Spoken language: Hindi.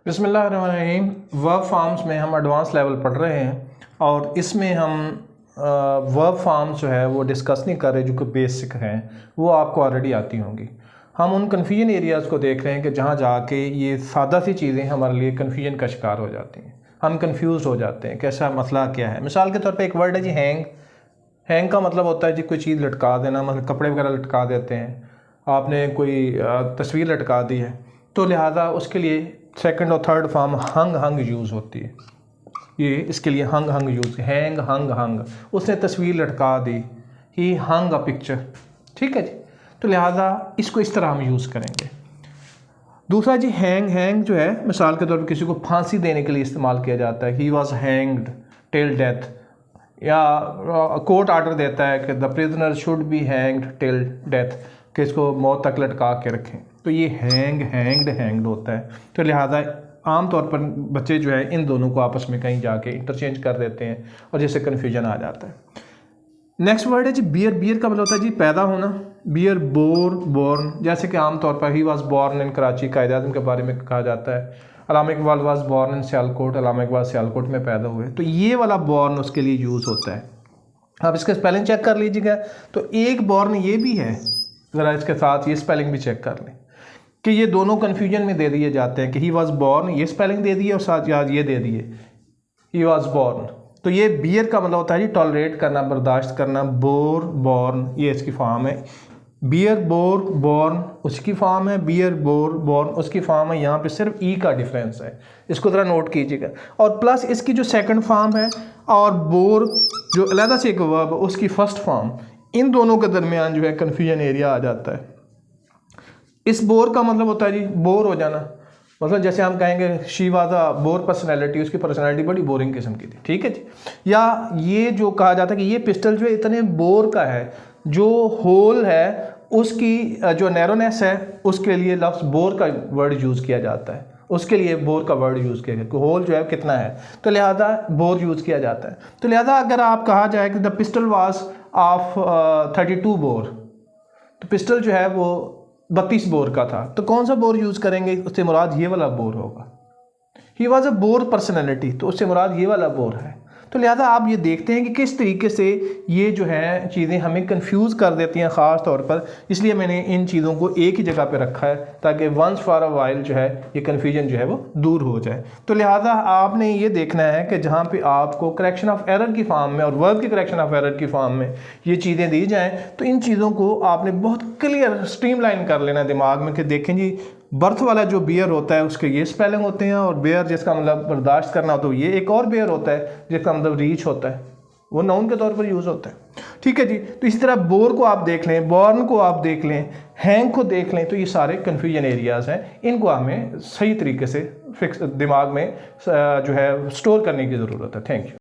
बिस्मिल्लाहिर्रहमानिर्रहीम। वर्ब फॉर्म्स में हम एडवांस लेवल पढ़ रहे हैं और इसमें हम वर्ब फॉर्म्स जो है वो डिस्कस नहीं कर रहे जो कि बेसिक हैं, वो आपको ऑलरेडी आती होंगी। हम उन कन्फ्यूजन एरियाज़ को देख रहे हैं कि जहाँ जाके ये सादा सी चीज़ें हमारे लिए कन्फ्यूजन का शिकार हो जाती हैं, हम कन्फ्यूज़ हो जाते हैं कैसा मसला क्या है। मिसाल के तौर पे एक वर्ड है जी हैंग। हैंग का मतलब होता है जी कोई चीज़ लटका देना, मतलब कपड़े वगैरह लटका देते हैं, आपने कोई तस्वीर लटका दी है, तो लिहाजा उसके लिए सेकंड और थर्ड फॉर्म हंग यूज़ होती है। ये इसके लिए हंग यूज़, हैंग हंग उसने तस्वीर लटका दी, ही हंग अ पिक्चर। ठीक है जी, तो लिहाजा इसको इस तरह हम यूज़ करेंगे। दूसरा जी हैंग जो है मिसाल के तौर पर किसी को फांसी देने के लिए इस्तेमाल किया जाता है, he was hanged till death. या कोर्ट आर्डर देता है कि the prisoner should be hanged till death, कि इसको मौत तक लटका के रखें। तो ये हैंग्ड होता है। तो लिहाजा आम तौर पर बच्चे जो है इन दोनों को आपस में कहीं जाके इंटरचेंज कर देते हैं और जिससे कन्फ्यूजन आ जाता है। नेक्स्ट वर्ड है जी बियर। बियर का मतलब होता है जी पैदा होना। बियर बोर्न, जैसे कि आम तौर पर he was born in Karachi, Quaid Azam के बारे में कहा जाता है। Allama Iqbal was born in Sialkot, Allama Iqbal Sialkot में पैदा हुए। तो ये वाला बॉर्न उसके लिए यूज़ होता है। आप इसका स्पेलिंग चेक कर लीजिएगा, तो एक बॉर्न ये भी है, ज़रा इसके साथ ये स्पेलिंग भी चेक कर लें कि ये दोनों कन्फ्यूजन में दे दिए जाते हैं कि ही वॉज बॉर्न, ये स्पेलिंग दे दी है और साथ याद ये दे दिए ही वॉज बॉर्न। तो ये बियर का मतलब होता है जी टॉलरेट करना, बर्दाश्त करना। बॉर्न ये इसकी फॉर्म है। बियर बॉर्न उसकी फॉर्म है, बियर बॉर्न उसकी फॉर्म है। यहाँ पे सिर्फ ई का डिफरेंस है, इसको ज़रा नोट कीजिएगा। और प्लस इसकी जो सेकंड फॉर्म है और बोर जो अलहदा से एक वर्ब उसकी फर्स्ट फॉर्म, इन दोनों के दरमियान जो है कन्फ्यूजन एरिया आ जाता है। इस बोर का मतलब होता है जी बोर हो जाना। मतलब जैसे हम कहेंगे she was a bore personality, उसकी पर्सनैलिटी बड़ी बोरिंग किस्म की थी। ठीक है जी। या ये जो कहा जाता है कि ये पिस्टल जो है इतने बोर का है, जो होल है उसकी जो नैरोनेस है उसके लिए लफ्ज़ बोर का वर्ड यूज़ किया जाता है, उसके लिए बोर का वर्ड यूज़ किया गया। होल जो है कितना है, तो लिहाजा बोर यूज़ किया जाता है। तो लिहाजा अगर आप कहा जाए कि the pistol was of 32 bore, तो पिस्टल जो है वो 32 बोर का था, तो कौन सा बोर यूज़ करेंगे, उससे मुराद ये वाला बोर होगा। He was a bore personality, तो उससे मुराद ये वाला बोर है। तो लिहाजा आप ये देखते हैं कि किस तरीके से ये जो है चीज़ें हमें कंफ्यूज कर देती हैं ख़ास तौर पर। इसलिए मैंने इन चीज़ों को एक ही जगह पे रखा है ताकि वंस फॉर अ वाइल जो है ये कन्फ्यूजन जो है वो दूर हो जाए। तो लिहाजा आपने ये देखना है कि जहाँ पे आपको करेक्शन ऑफ एरर की फॉर्म में और वर्ब की करेक्शन ऑफ एरर की फॉर्म में ये चीज़ें दी जाएँ, तो इन चीज़ों को आपने बहुत क्लियर स्ट्रीमलाइन कर लेना दिमाग में कि देखें जी बर्थ वाला जो बियर होता है उसके ये स्पेलिंग होते हैं, और बेयर जिसका मतलब बर्दाश्त करना हो तो ये एक और बेयर होता है जिसका मतलब रीच होता है, वो नाउन के तौर पर यूज़ होता है। ठीक है जी। तो इसी तरह बोर को आप देख लें, बॉर्न को आप देख लें, हैंग को देख लें, तो ये सारे कन्फ्यूजन एरियाज़ हैं। इनको हमें सही तरीके से फिक्स दिमाग में जो है स्टोर करने की ज़रूरत है। Thank you.